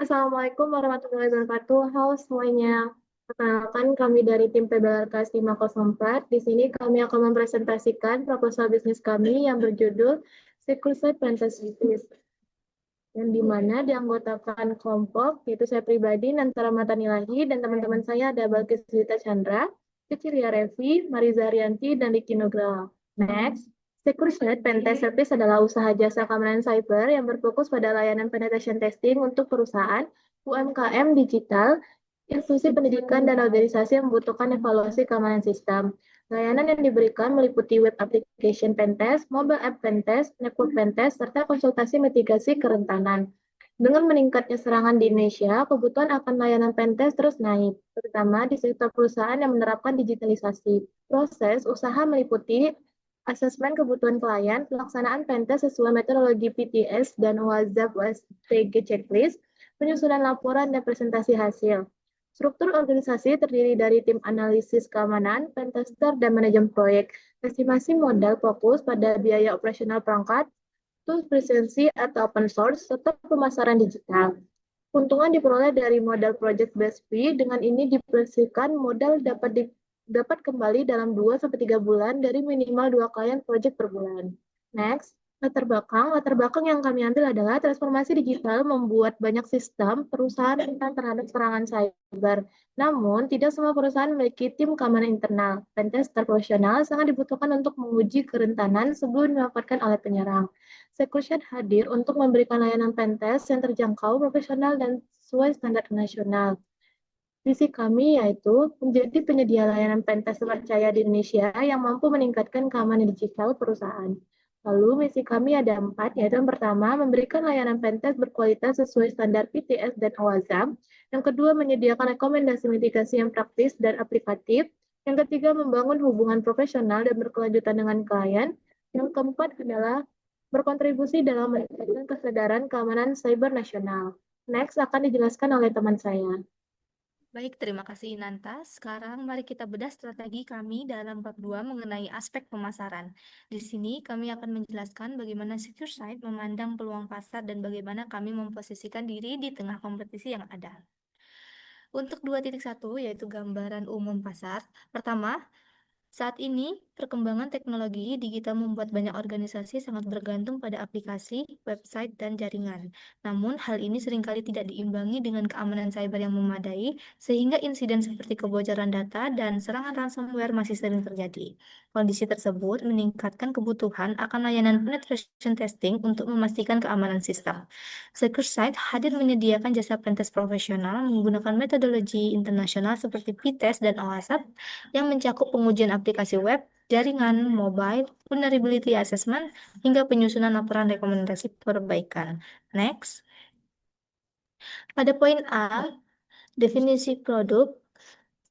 Assalamualaikum warahmatullahi wabarakatuh. Halo semuanya. Perkenalkan kami dari tim PBLKS 504. Di sini kami akan mempresentasikan proposal bisnis kami yang berjudul Security Fantasy, yang dimana dianggotakan kelompok, yaitu saya pribadi, Nantara Matanilahi, dan teman-teman saya ada Balkis Lita Chandra, Cecilia Revi, Mariza Rianti, dan Riki Nugraha. Next, SecureSite Pentest Service adalah usaha jasa keamanan cyber yang berfokus pada layanan penetration testing untuk perusahaan, UMKM digital, institusi pendidikan, dan organisasi yang membutuhkan evaluasi keamanan sistem. Layanan yang diberikan meliputi web application pentest, mobile app pentest, network pentest, serta konsultasi mitigasi kerentanan. Dengan meningkatnya serangan di Indonesia, kebutuhan akan layanan pentest terus naik, terutama di sektor perusahaan yang menerapkan digitalisasi. Proses usaha meliputi asesmen kebutuhan klien, pelaksanaan pentest sesuai metodologi PTS dan WhatsApp USPG checklist, penyusunan laporan dan presentasi hasil. Struktur organisasi terdiri dari tim analisis keamanan, pentester, dan manajemen proyek. Estimasi modal fokus pada biaya operasional perangkat, tools presensi atau open source, serta pemasaran digital. Keuntungan diperoleh dari modal project based fee. Dengan ini diprediksikan modal dapat kembali dalam 2-3 bulan dari minimal 2 klien project per bulan. Next, latar belakang yang kami ambil adalah transformasi digital membuat banyak sistem perusahaan rentan terhadap serangan cyber. Namun, tidak semua perusahaan memiliki tim keamanan internal. Pentester profesional sangat dibutuhkan untuk menguji kerentanan sebelum dimanfaatkan oleh penyerang. Security hadir untuk memberikan layanan pentest yang terjangkau, profesional, dan sesuai standar nasional. Visi kami yaitu menjadi penyedia layanan pentest terpercaya di Indonesia yang mampu meningkatkan keamanan digital perusahaan. Lalu misi kami ada 4, yaitu yang pertama, memberikan layanan pentest berkualitas sesuai standar PTS dan OWASP. Yang kedua, menyediakan rekomendasi mitigasi yang praktis dan aplikatif. Yang ketiga, membangun hubungan profesional dan berkelanjutan dengan klien. Yang keempat adalah berkontribusi dalam meningkatkan kesadaran keamanan cyber nasional. Next akan dijelaskan oleh teman saya. Baik, terima kasih Inanta. Sekarang mari kita bedah strategi kami dalam bab 2 mengenai aspek pemasaran. Di sini kami akan menjelaskan bagaimana SecureSite memandang peluang pasar dan bagaimana kami memposisikan diri di tengah kompetisi yang ada. Untuk 2.1 yaitu gambaran umum pasar. Pertama, saat ini, perkembangan teknologi digital membuat banyak organisasi sangat bergantung pada aplikasi, website, dan jaringan. Namun, hal ini seringkali tidak diimbangi dengan keamanan cyber yang memadai, sehingga insiden seperti kebocoran data dan serangan ransomware masih sering terjadi. Kondisi tersebut meningkatkan kebutuhan akan layanan penetration testing untuk memastikan keamanan sistem. SecureSite hadir menyediakan jasa pentest profesional menggunakan metodologi internasional seperti PTEST dan OWASP yang mencakup pengujian aplikasi web, jaringan, mobile, vulnerability assessment, hingga penyusunan laporan rekomendasi perbaikan. Next, pada poin A, definisi produk,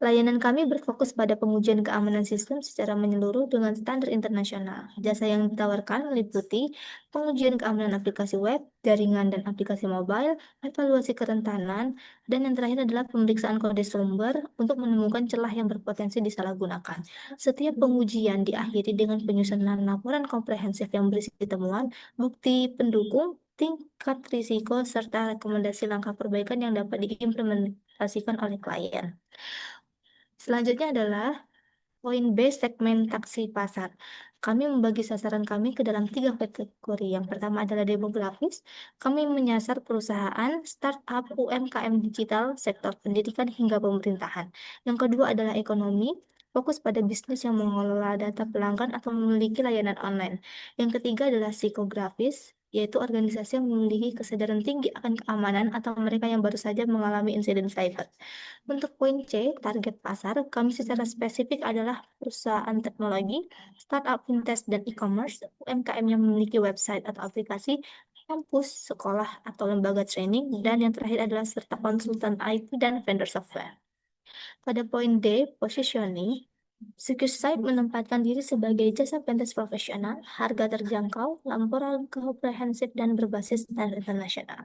layanan kami berfokus pada pengujian keamanan sistem secara menyeluruh dengan standar internasional. Jasa yang ditawarkan meliputi pengujian keamanan aplikasi web, jaringan dan aplikasi mobile, evaluasi kerentanan, dan yang terakhir adalah pemeriksaan kode sumber untuk menemukan celah yang berpotensi disalahgunakan. Setiap pengujian diakhiri dengan penyusunan laporan komprehensif yang berisi temuan, bukti pendukung, tingkat risiko, serta rekomendasi langkah perbaikan yang dapat diimplementasikan oleh klien. Selanjutnya adalah poin B, segmentasi pasar. Kami membagi sasaran kami ke dalam 3 kategori. Yang pertama adalah demografis. Kami menyasar perusahaan, startup, UMKM digital, sektor pendidikan, hingga pemerintahan. Yang kedua adalah ekonomi, fokus pada bisnis yang mengelola data pelanggan atau memiliki layanan online. Yang ketiga adalah psikografis, yaitu organisasi yang memiliki kesadaran tinggi akan keamanan atau mereka yang baru saja mengalami insiden cyber. Untuk poin C, target pasar, kami secara spesifik adalah perusahaan teknologi, startup fintech dan e-commerce, UMKM yang memiliki website atau aplikasi, kampus, sekolah, atau lembaga training, dan yang terakhir adalah serta konsultan IT dan vendor software. Pada poin D, positioning, SecureSite menempatkan diri sebagai jasa pentest profesional, harga terjangkau, laporan komprehensif, dan berbasis standar internasional.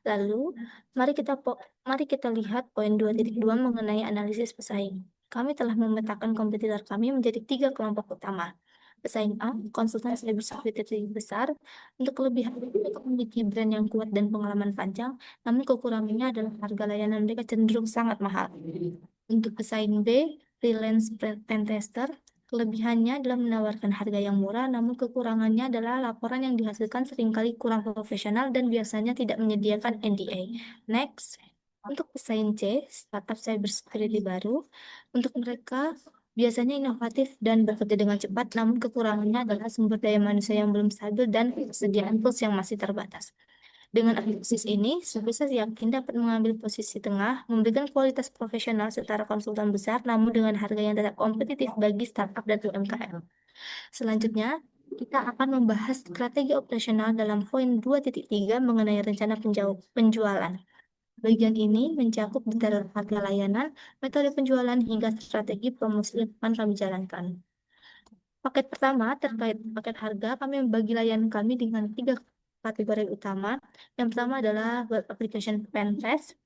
Lalu, mari kita lihat poin 2.2 mengenai analisis pesaing. Kami telah memetakan kompetitor kami menjadi 3 kelompok utama. pesaing A, konsultan cybersecurity besar. Untuk kelebihan mereka memiliki brand yang kuat dan pengalaman panjang, namun kekurangannya adalah harga layanan mereka cenderung sangat mahal. Untuk pesaing B, freelance pen tester, kelebihannya adalah menawarkan harga yang murah, namun kekurangannya adalah laporan yang dihasilkan seringkali kurang profesional dan biasanya tidak menyediakan NDA. Next, untuk pesaing C, startup cybersecurity baru, untuk mereka biasanya inovatif dan bekerja dengan cepat, namun kekurangannya adalah sumber daya manusia yang belum stabil dan persediaan tools yang masih terbatas. Dengan analisis ini, Services yakin dapat mengambil posisi tengah, memberikan kualitas profesional setara konsultan besar, namun dengan harga yang tetap kompetitif bagi startup dan UMKM. Selanjutnya, kita akan membahas strategi operasional dalam poin 2.3 mengenai rencana penjualan. Bagian ini mencakup detail harga layanan, metode penjualan, hingga strategi promosi yang akan kami jalankan. Paket pertama terkait paket harga, kami membagi layanan kami dengan 3 kategori utama. Yang pertama adalah web application pen test.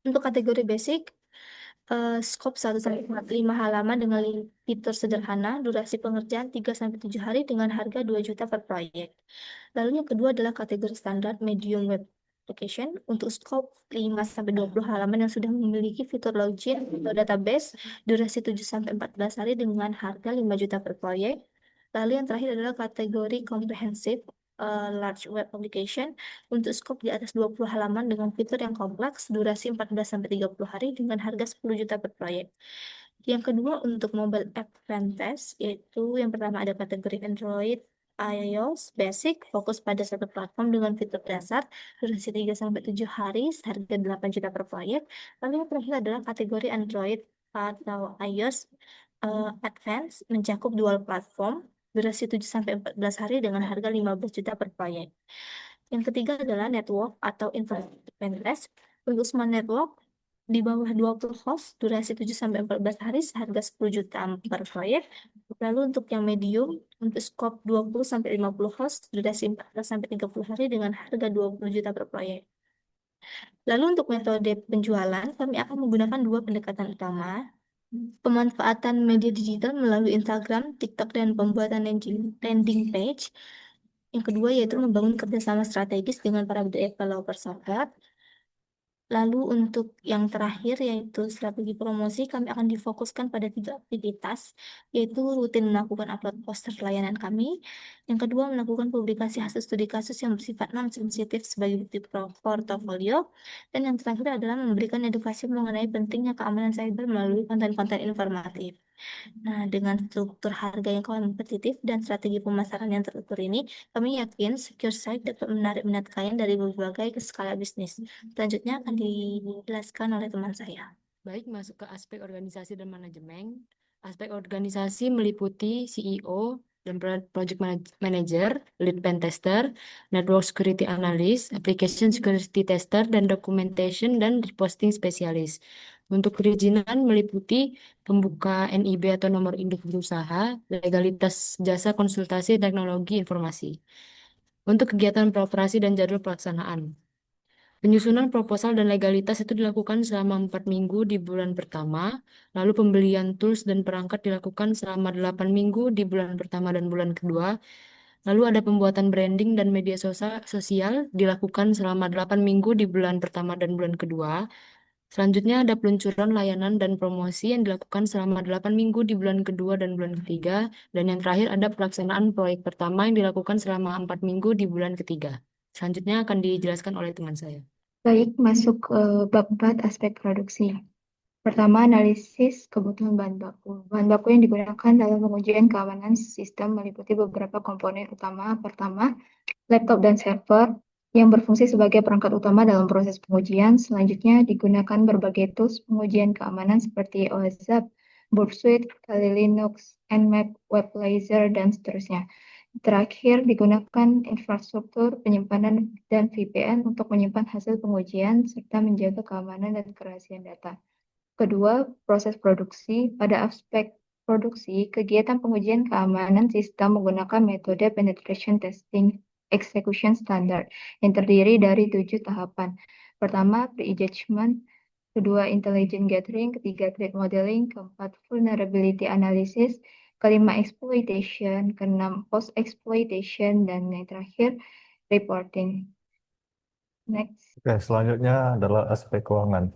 Untuk kategori basic, scope 1-5 halaman dengan fitur sederhana, durasi pengerjaan 3-7 hari dengan harga 2 juta per proyek. Lalu yang kedua adalah kategori standar medium web application untuk scope 5-20 halaman yang sudah memiliki fitur login atau database, durasi 7-14 hari dengan harga 5 juta per proyek. Lalu yang terakhir adalah kategori comprehensive large web application untuk skop di atas 20 halaman dengan fitur yang kompleks, durasi 14-30 hari dengan harga 10 juta per proyek. Yang kedua untuk mobile app test, yaitu yang pertama ada kategori Android, iOS, Basic, fokus pada satu platform dengan fitur dasar, durasi 3-7 hari, harga 8 juta per proyek. Lalu yang terakhir adalah kategori Android atau iOS Advance, mencakup dual platform, durasi 7-14 hari dengan harga 15 juta per proyek. Yang ketiga adalah network atau infrastruktur penderes. Untuk semua network di bawah 20 host, durasi 7-14 hari, seharga 10 juta per proyek. Lalu untuk yang medium, untuk scope 20-50 host, durasi 14-30 hari dengan harga 20 juta per proyek. Lalu untuk metode penjualan, kami akan menggunakan 2 pendekatan utama. Pemanfaatan media digital melalui Instagram, TikTok, dan pembuatan landing page. Yang kedua yaitu membangun kerjasama strategis dengan para developer software. Lalu untuk yang terakhir yaitu strategi promosi, kami akan difokuskan pada 3 aktivitas, yaitu rutin melakukan upload poster layanan kami. Yang kedua, melakukan publikasi hasil studi kasus yang bersifat non-sensitif sebagai bukti portofolio. Dan yang terakhir adalah memberikan edukasi mengenai pentingnya keamanan cyber melalui konten-konten informatif. Nah, dengan struktur harga yang kompetitif dan strategi pemasaran yang terukur ini, kami yakin Secure Site dapat menarik minat klien dari berbagai skala bisnis. Selanjutnya akan dijelaskan oleh teman saya. Baik, masuk ke aspek organisasi dan manajemen. Aspek organisasi meliputi CEO dan project manager, lead pen tester, network security analyst, application security tester, dan documentation dan reposting spesialis. Untuk perizinan meliputi pembuka NIB atau nomor induk berusaha, legalitas jasa konsultasi teknologi informasi. Untuk kegiatan beroperasi dan jadwal pelaksanaan. Penyusunan proposal dan legalitas itu dilakukan selama 4 minggu di bulan pertama, lalu pembelian tools dan perangkat dilakukan selama 8 minggu di bulan pertama dan bulan kedua, lalu ada pembuatan branding dan media sosial dilakukan selama 8 minggu di bulan pertama dan bulan kedua. Selanjutnya ada peluncuran layanan dan promosi yang dilakukan selama 8 minggu di bulan kedua dan bulan ketiga, dan yang terakhir ada pelaksanaan proyek pertama yang dilakukan selama 4 minggu di bulan ketiga. Selanjutnya akan dijelaskan oleh teman saya. Baik, masuk ke bab 4 aspek produksi. Pertama, analisis kebutuhan bahan baku. Bahan baku yang digunakan dalam pengujian keamanan sistem meliputi beberapa komponen utama. Pertama, laptop dan server yang berfungsi sebagai perangkat utama dalam proses pengujian. Selanjutnya, digunakan berbagai tools pengujian keamanan seperti OSZAP, Burp Suite, Kali Linux, Nmap, WebLaser, dan seterusnya. Terakhir, digunakan infrastruktur penyimpanan dan VPN untuk menyimpan hasil pengujian serta menjaga keamanan dan kerahasiaan data. Kedua, proses produksi. Pada aspek produksi, kegiatan pengujian keamanan sistem menggunakan metode penetration testing execution standard yang terdiri dari 7 tahapan. Pertama, pre-engagement. Kedua, intelligent gathering. Ketiga, threat modeling. Keempat, vulnerability analysis. kelima exploitation, keenam post exploitation, dan yang terakhir reporting. Next. Oke, selanjutnya adalah aspek keuangan.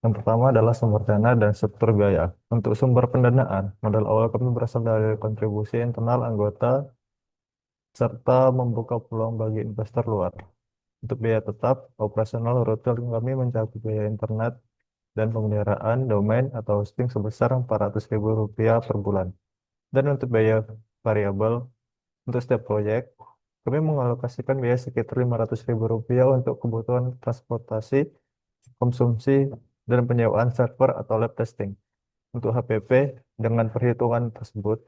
Yang pertama adalah sumber dana dan struktur biaya. Untuk sumber pendanaan, modal awal kami berasal dari kontribusi internal anggota serta membuka peluang bagi investor luar. Untuk biaya tetap, operasional rutin kami mencakup biaya internet dan pemeliharaan domain atau hosting sebesar Rp400.000 per bulan. Dan untuk biaya variabel, untuk setiap proyek, kami mengalokasikan biaya sekitar Rp500.000 untuk kebutuhan transportasi, konsumsi, dan penyewaan server atau lab testing. Untuk HPP, dengan perhitungan tersebut,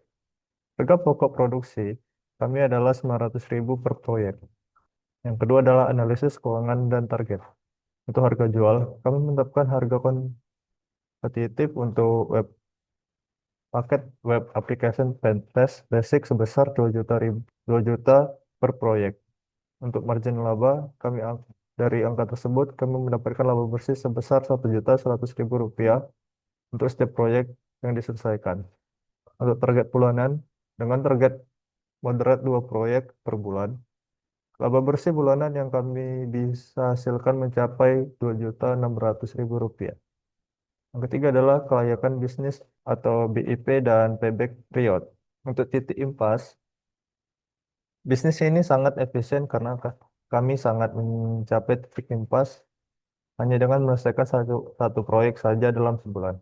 harga pokok produksi kami adalah Rp900.000 per proyek. Yang kedua adalah analisis keuangan dan target. Untuk harga jual, kami menetapkan harga kompetitif untuk paket web application pentest basic sebesar 2 juta per proyek. Untuk margin laba, dari angka tersebut kami mendapatkan laba bersih sebesar Rp1.100.000 untuk setiap proyek yang diselesaikan. Untuk target bulanan, dengan target moderat 2 proyek per bulan, laba bersih bulanan yang kami bisa hasilkan mencapai Rp2.600.000. Yang ketiga adalah kelayakan bisnis atau BIP dan payback period. Untuk titik impas, bisnis ini sangat efisien karena kami sangat mencapai titik impas hanya dengan menyelesaikan satu proyek saja dalam sebulan.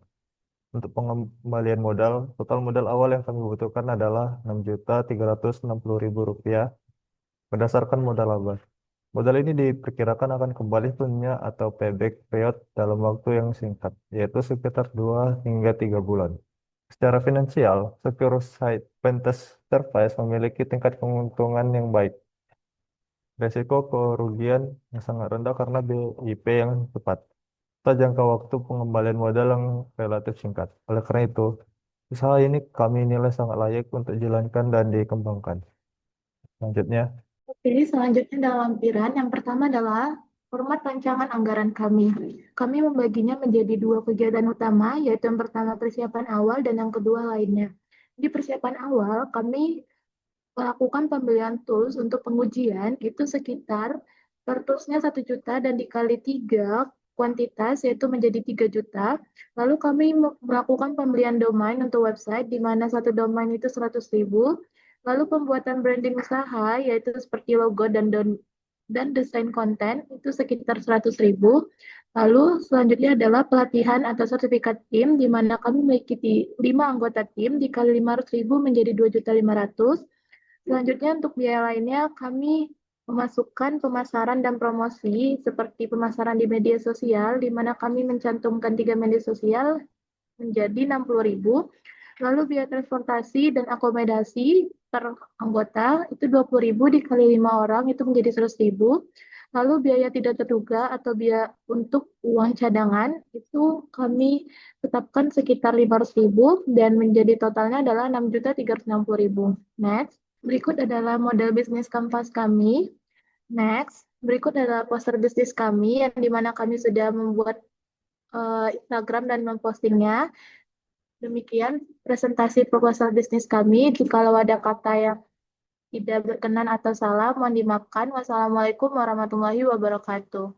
Untuk pengembalian modal, total modal awal yang kami butuhkan adalah Rp6.360.000 berdasarkan modal laba. Modal ini diperkirakan akan kembali punya atau payback period dalam waktu yang singkat, yaitu sekitar 2 hingga 3 bulan. Secara finansial, Secure Site Pentest Service memiliki tingkat keuntungan yang baik. Resiko kerugian yang sangat rendah karena BIP yang cepat, serta jangka waktu pengembalian modal yang relatif singkat. Oleh karena itu, usaha ini kami nilai sangat layak untuk dijalankan dan dikembangkan. Selanjutnya, Oke, selanjutnya dalam lampiran, yang pertama adalah format rancangan anggaran kami. Kami membaginya menjadi 2 kegiatan utama, yaitu yang pertama persiapan awal dan yang kedua lainnya. Di persiapan awal, kami melakukan pembelian tools untuk pengujian, itu sekitar per toolsnya 1 juta dan dikali 3 kuantitas, yaitu menjadi 3 juta. Lalu kami melakukan pembelian domain untuk website, di mana satu domain itu 100.000. Lalu pembuatan branding usaha, yaitu seperti logo dan desain konten, itu sekitar 100.000. Lalu selanjutnya adalah pelatihan atau sertifikat tim, di mana kami memiliki 5 anggota tim, dikali 500.000 menjadi 2.500.000. Selanjutnya untuk biaya lainnya, kami memasukkan pemasaran dan promosi seperti pemasaran di media sosial, di mana kami mencantumkan 3 media sosial menjadi 60.000. Lalu biaya transportasi dan akomodasi per anggota itu 20.000 dikali 5 orang itu menjadi 100.000. Lalu biaya tidak terduga atau biaya untuk uang cadangan itu kami tetapkan sekitar 500.000 dan menjadi totalnya adalah 6.360.000. Next, berikut adalah model bisnis kanvas kami. Next, berikut adalah poster bisnis kami yang dimana kami sudah membuat Instagram dan mempostingnya. Demikian presentasi proposal bisnis kami. Jikalau ada kata yang tidak berkenan atau salah, mohon dimaafkan. Wassalamualaikum warahmatullahi wabarakatuh.